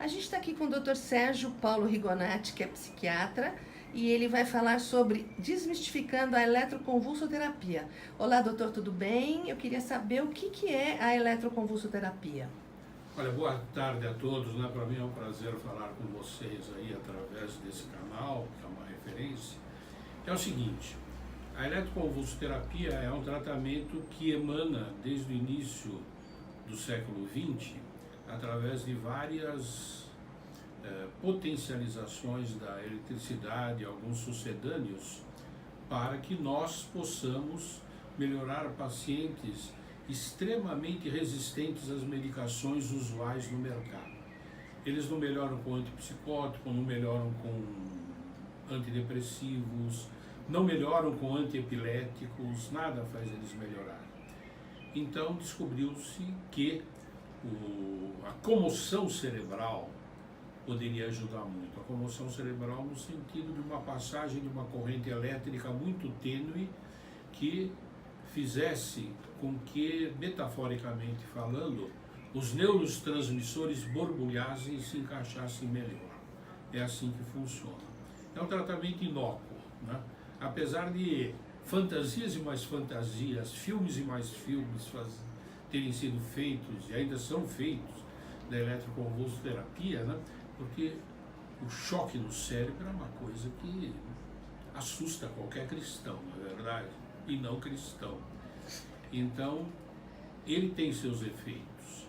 A gente está aqui com o Dr. Sérgio Paulo Rigonati, que é psiquiatra, e ele vai falar sobre desmistificando a eletroconvulsoterapia. Olá, doutor, tudo bem? Eu queria saber o que é a eletroconvulsoterapia. Olha, boa tarde a todos, né? Para mim é um prazer falar com vocês aí através desse canal, que é uma referência. É o seguinte, a eletroconvulsoterapia é um tratamento que emana desde o início do século XX, através de várias potencializações da eletricidade, alguns sucedâneos, para que nós possamos melhorar pacientes extremamente resistentes às medicações usuais no mercado. Eles não melhoram com antipsicótico, não melhoram com antidepressivos, não melhoram com antiepiléticos, nada faz eles melhorarem. Então descobriu-se que a comoção cerebral poderia ajudar muito. A comoção cerebral no sentido de uma passagem de uma corrente elétrica muito tênue que fizesse com que, metaforicamente falando, os neurotransmissores borbulhassem e se encaixassem melhor. É assim que funciona. É um tratamento inócuo, né? Apesar de fantasias e mais fantasias, filmes e mais filmes terem sido feitos e ainda são feitos da eletroconvulsoterapia, né? Porque o choque no cérebro é uma coisa que assusta qualquer cristão, na verdade, e não cristão. Então, ele tem seus efeitos.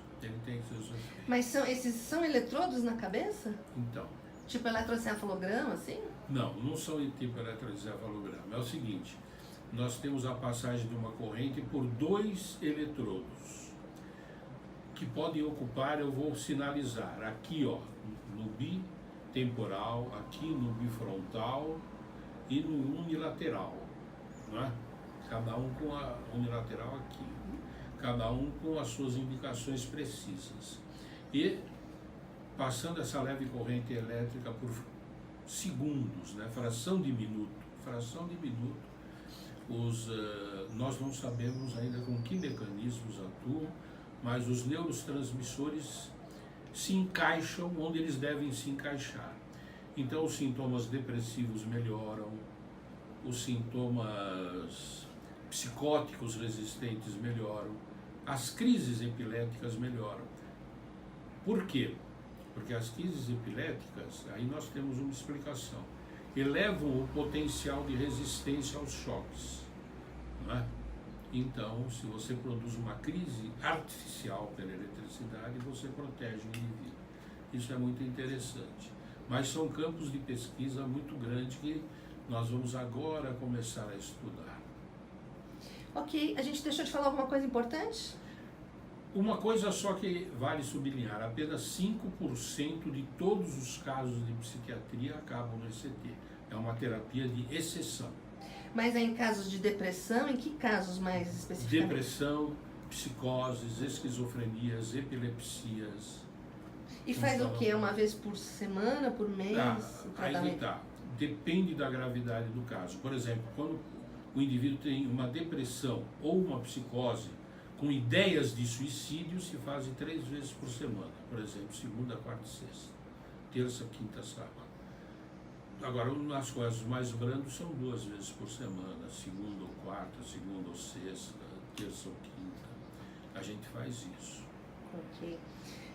Mas esses são eletrodos na cabeça? Então. Tipo eletroencefalograma, assim? Não são tipo eletroencefalograma. É o seguinte, nós temos a passagem de uma corrente por dois eletrodos, que podem ocupar, eu vou sinalizar, aqui ó, no bitemporal, aqui no bifrontal e no unilateral, né? Cada um com a unilateral aqui, cada um com as suas indicações precisas. E passando essa leve corrente elétrica por segundos, né? fração de minuto, nós não sabemos ainda com que mecanismos atuam, mas os neurotransmissores se encaixam onde eles devem se encaixar. Então os sintomas depressivos melhoram, os sintomas psicóticos resistentes melhoram, as crises epiléticas melhoram. Por quê? Porque as crises epiléticas, aí nós temos uma explicação, elevam o potencial de resistência aos choques, não é? Então, se você produz uma crise artificial pela eletricidade, você protege o indivíduo. Isso é muito interessante. Mas são campos de pesquisa muito grandes que nós vamos agora começar a estudar. Ok, a gente deixou de falar alguma coisa importante? Uma coisa só que vale sublinhar, apenas 5% de todos os casos de psiquiatria acabam no ECT. É uma terapia de exceção. Mas é em casos de depressão, em que casos mais especificamente? Depressão, psicoses, esquizofrenias, epilepsias. E faz o quê? Uma vez por semana, por mês? Aí tá. Depende da gravidade do caso. Por exemplo, quando o indivíduo tem uma depressão ou uma psicose com ideias de suicídio, se fazem 3 vezes por semana. Por exemplo, segunda, quarta e sexta. Terça, quinta, sábado. Agora, nas coisas mais brandas são 2 vezes por semana, segunda ou quarta, segunda ou sexta, terça ou quinta. A gente faz isso. Ok.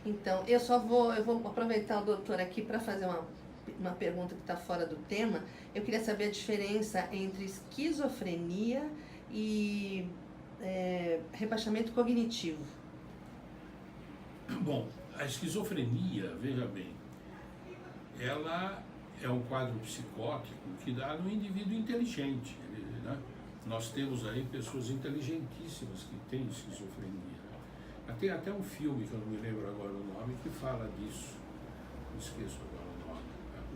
Então, eu vou aproveitar o doutor aqui para fazer uma pergunta que está fora do tema. Eu queria saber a diferença entre esquizofrenia e rebaixamento cognitivo. Bom, a esquizofrenia, veja bem, ela é um quadro psicótico que dá no indivíduo inteligente, né? Nós temos aí pessoas inteligentíssimas que têm esquizofrenia. Tem até um filme, que eu não me lembro agora o nome, que fala disso. Não esqueço agora o nome.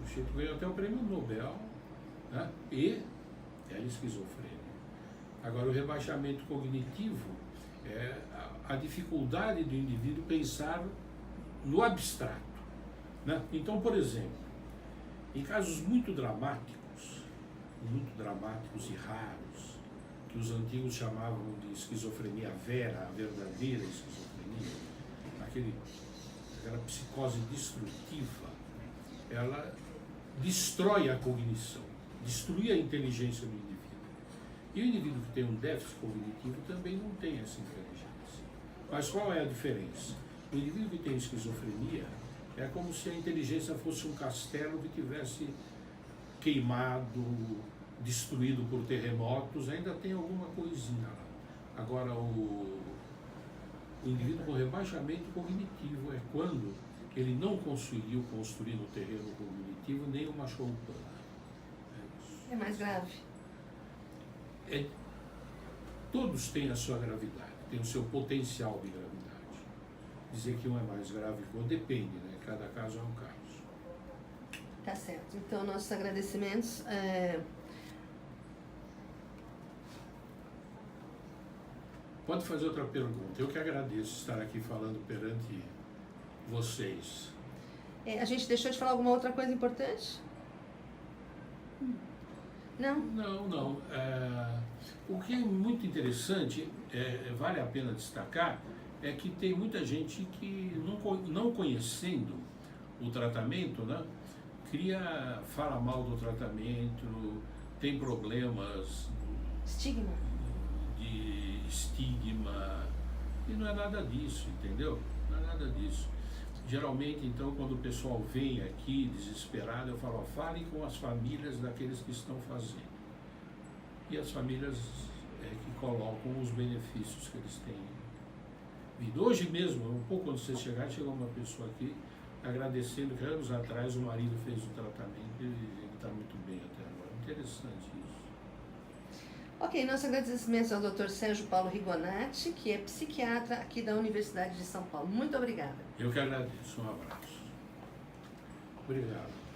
O sujeito ganhou até o prêmio Nobel, né? E é esquizofrênia. Agora, o rebaixamento cognitivo é a dificuldade do indivíduo pensar no abstrato, né? Então, por exemplo, em casos muito dramáticos e raros, que os antigos chamavam de esquizofrenia vera, a verdadeira esquizofrenia, aquele aquela psicose destrutiva, ela destrói a cognição, destrui a inteligência do indivíduo. E o indivíduo que tem um déficit cognitivo também não tem essa inteligência. Mas qual é a diferença? O indivíduo que tem esquizofrenia é como se a inteligência fosse um castelo que tivesse queimado, destruído por terremotos, ainda tem alguma coisinha lá. Agora, o indivíduo com rebaixamento cognitivo é quando ele não conseguiu construir no terreno cognitivo nem uma choupana. É mais grave. Todos têm a sua gravidade, têm o seu potencial de gravidade. Dizer que um é mais grave que o outro depende, né? Cada caso é um caso. Tá certo. Então, nossos agradecimentos. Pode fazer outra pergunta. Eu que agradeço estar aqui falando perante vocês. A gente deixou de falar alguma outra coisa importante? Não? Não. O que é muito interessante, vale a pena destacar, é que tem muita gente que, não conhecendo o tratamento, né, fala mal do tratamento, tem problemas Estigma. de estigma, e não é nada disso, entendeu? Não é nada disso. Geralmente, então, quando o pessoal vem aqui desesperado, eu falo, fale com as famílias daqueles que estão fazendo. E as famílias que colocam os benefícios que eles têm vindo. Hoje mesmo, um pouco antes de você chegar, chegou uma pessoa aqui agradecendo que anos atrás o marido fez o tratamento e ele está muito bem até agora. Interessante isso. Ok, nossos agradecimentos ao Dr. Sérgio Paulo Rigonati, que é psiquiatra aqui da Universidade de São Paulo. Muito obrigada. Eu que agradeço. Um abraço. Obrigado.